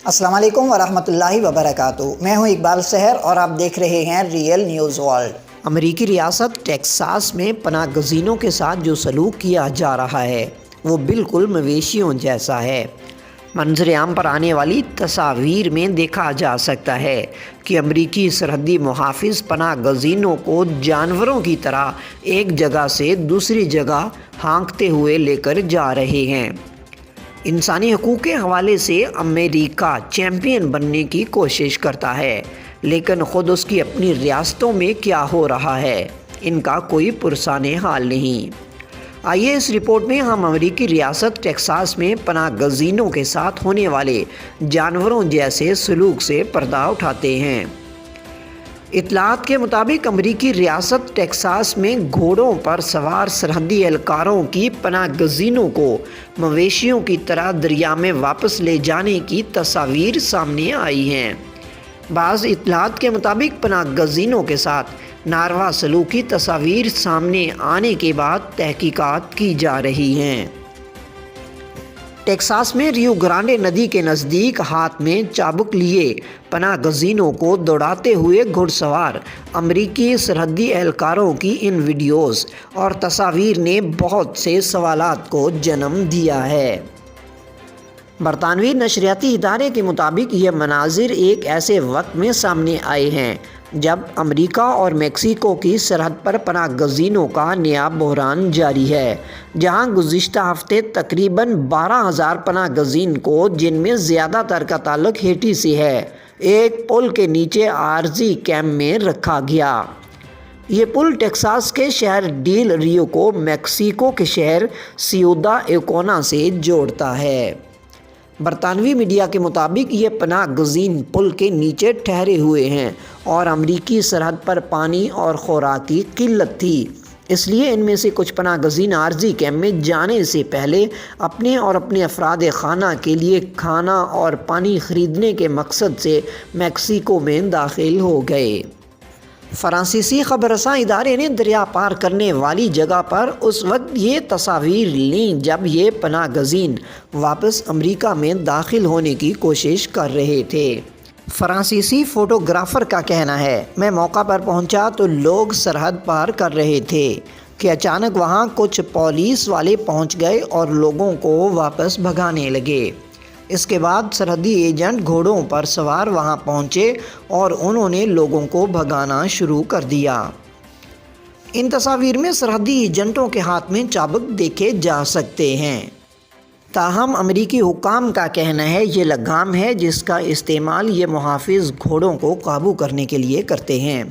السلام علیکم ورحمۃ اللہ وبرکاتہ۔ میں ہوں اقبال سحر اور آپ دیکھ رہے ہیں ریئل نیوز ورلڈ۔ امریکی ریاست ٹیکساس میں پناہ گزینوں کے ساتھ جو سلوک کیا جا رہا ہے وہ بالکل مویشیوں جیسا ہے۔ منظر عام پر آنے والی تصاویر میں دیکھا جا سکتا ہے کہ امریکی سرحدی محافظ پناہ گزینوں کو جانوروں کی طرح ایک جگہ سے دوسری جگہ ہانکتے ہوئے لے کر جا رہے ہیں۔ انسانی حقوق کے حوالے سے امریکہ چیمپئن بننے کی کوشش کرتا ہے، لیکن خود اس کی اپنی ریاستوں میں کیا ہو رہا ہے ان کا کوئی پرسان حال نہیں۔ آئیے اس رپورٹ میں ہم امریکی ریاست ٹیکساس میں پناہ گزینوں کے ساتھ ہونے والے جانوروں جیسے سلوک سے پردہ اٹھاتے ہیں۔ اطلاعات کے مطابق امریکی ریاست ٹیکساس میں گھوڑوں پر سوار سرحدی اہلکاروں کی پناہ گزینوں کو مویشیوں کی طرح دریا میں واپس لے جانے کی تصاویر سامنے آئی ہیں۔ بعض اطلاعات کے مطابق پناہ گزینوں کے ساتھ ناروا سلوک کی تصاویر سامنے آنے کے بعد تحقیقات کی جا رہی ہیں۔ ٹیکساس میں ریو گرانڈے ندی کے نزدیک ہاتھ میں چابک لیے پناہ گزینوں کو دوڑاتے ہوئے گھڑ سوار امریکی سرحدی اہلکاروں کی ان ویڈیوز اور تصاویر نے بہت سے سوالات کو جنم دیا ہے۔ برطانوی نشریاتی ادارے کے مطابق یہ مناظر ایک ایسے وقت میں سامنے آئے ہیں جب امریکہ اور میکسیکو کی سرحد پر پناہ گزینوں کا نیا بحران جاری ہے، جہاں گزشتہ ہفتے تقریباً 12,000 پناہ گزین کو، جن میں زیادہ تر کا تعلق ہیٹی سے ہے، ایک پل کے نیچے عارضی کیمپ میں رکھا گیا۔ یہ پل ٹیکساس کے شہر ڈیل ریو کو میکسیکو کے شہر سیودا ایکونا سے جوڑتا ہے۔ برطانوی میڈیا کے مطابق یہ پناہ گزین پل کے نیچے ٹھہرے ہوئے ہیں اور امریکی سرحد پر پانی اور خوراک کی قلت تھی، اس لیے ان میں سے کچھ پناہ گزین عارضی کیمپ میں جانے سے پہلے اپنے اور اپنے افراد خانہ کے لیے کھانا اور پانی خریدنے کے مقصد سے میکسیکو میں داخل ہو گئے۔ فرانسیسی خبر رساں ادارے نے دریا پار کرنے والی جگہ پر اس وقت یہ تصاویر لیں جب یہ پناہ گزین واپس امریکہ میں داخل ہونے کی کوشش کر رہے تھے۔ فرانسیسی فوٹوگرافر کا کہنا ہے، میں موقع پر پہنچا تو لوگ سرحد پار کر رہے تھے کہ اچانک وہاں کچھ پولیس والے پہنچ گئے اور لوگوں کو واپس بھگانے لگے۔ اس کے بعد سرحدی ایجنٹ گھوڑوں پر سوار وہاں پہنچے اور انہوں نے لوگوں کو بھگانا شروع کر دیا۔ ان تصاویر میں سرحدی ایجنٹوں کے ہاتھ میں چابک دیکھے جا سکتے ہیں۔ تاہم امریکی حکام کا کہنا ہے یہ لگام ہے جس کا استعمال یہ محافظ گھوڑوں کو قابو کرنے کے لیے کرتے ہیں۔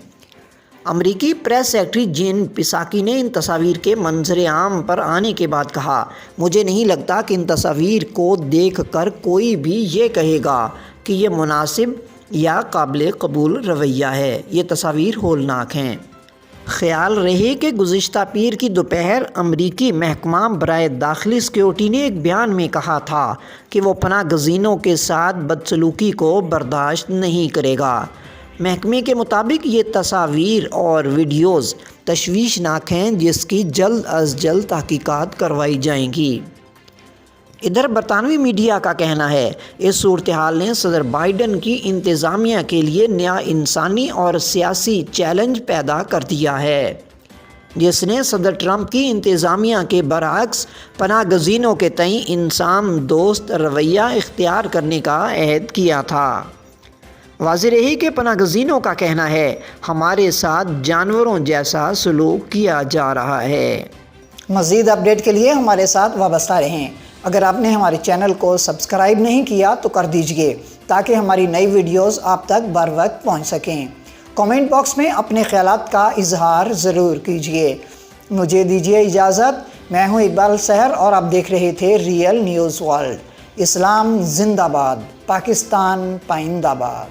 امریکی پریس سیکرٹری جین پساکی نے ان تصاویر کے منظر عام پر آنے کے بعد کہا، مجھے نہیں لگتا کہ ان تصاویر کو دیکھ کر کوئی بھی یہ کہے گا کہ یہ مناسب یا قابل قبول رویہ ہے۔ یہ تصاویر ہولناک ہیں۔ خیال رہے کہ گزشتہ پیر کی دوپہر امریکی محکمہ برائے داخلی سیکیورٹی نے ایک بیان میں کہا تھا کہ وہ پناہ گزینوں کے ساتھ بدسلوکی کو برداشت نہیں کرے گا۔ محکمے کے مطابق یہ تصاویر اور ویڈیوز تشویشناک ہیں جس کی جلد از جلد تحقیقات کروائی جائیں گی۔ ادھر برطانوی میڈیا کا کہنا ہے، اس صورتحال نے صدر بائیڈن کی انتظامیہ کے لیے نیا انسانی اور سیاسی چیلنج پیدا کر دیا ہے، جس نے صدر ٹرمپ کی انتظامیہ کے برعکس پناہ گزینوں کے تئیں انسان دوست رویہ اختیار کرنے کا عہد کیا تھا۔ واضح رہی کہ پناہ گزینوں کا کہنا ہے، ہمارے ساتھ جانوروں جیسا سلوک کیا جا رہا ہے۔ مزید اپڈیٹ کے لیے ہمارے ساتھ وابستہ رہیں۔ اگر آپ نے ہمارے چینل کو سبسکرائب نہیں کیا تو کر دیجئے تاکہ ہماری نئی ویڈیوز آپ تک بر وقت پہنچ سکیں۔ کامنٹ باکس میں اپنے خیالات کا اظہار ضرور کیجئے۔ مجھے دیجئے اجازت۔ میں ہوں اقبال سحر اور آپ دیکھ رہے تھے ریئل نیوز ورلڈ۔ اسلام زندہ باد، پاکستان پائندہ باد۔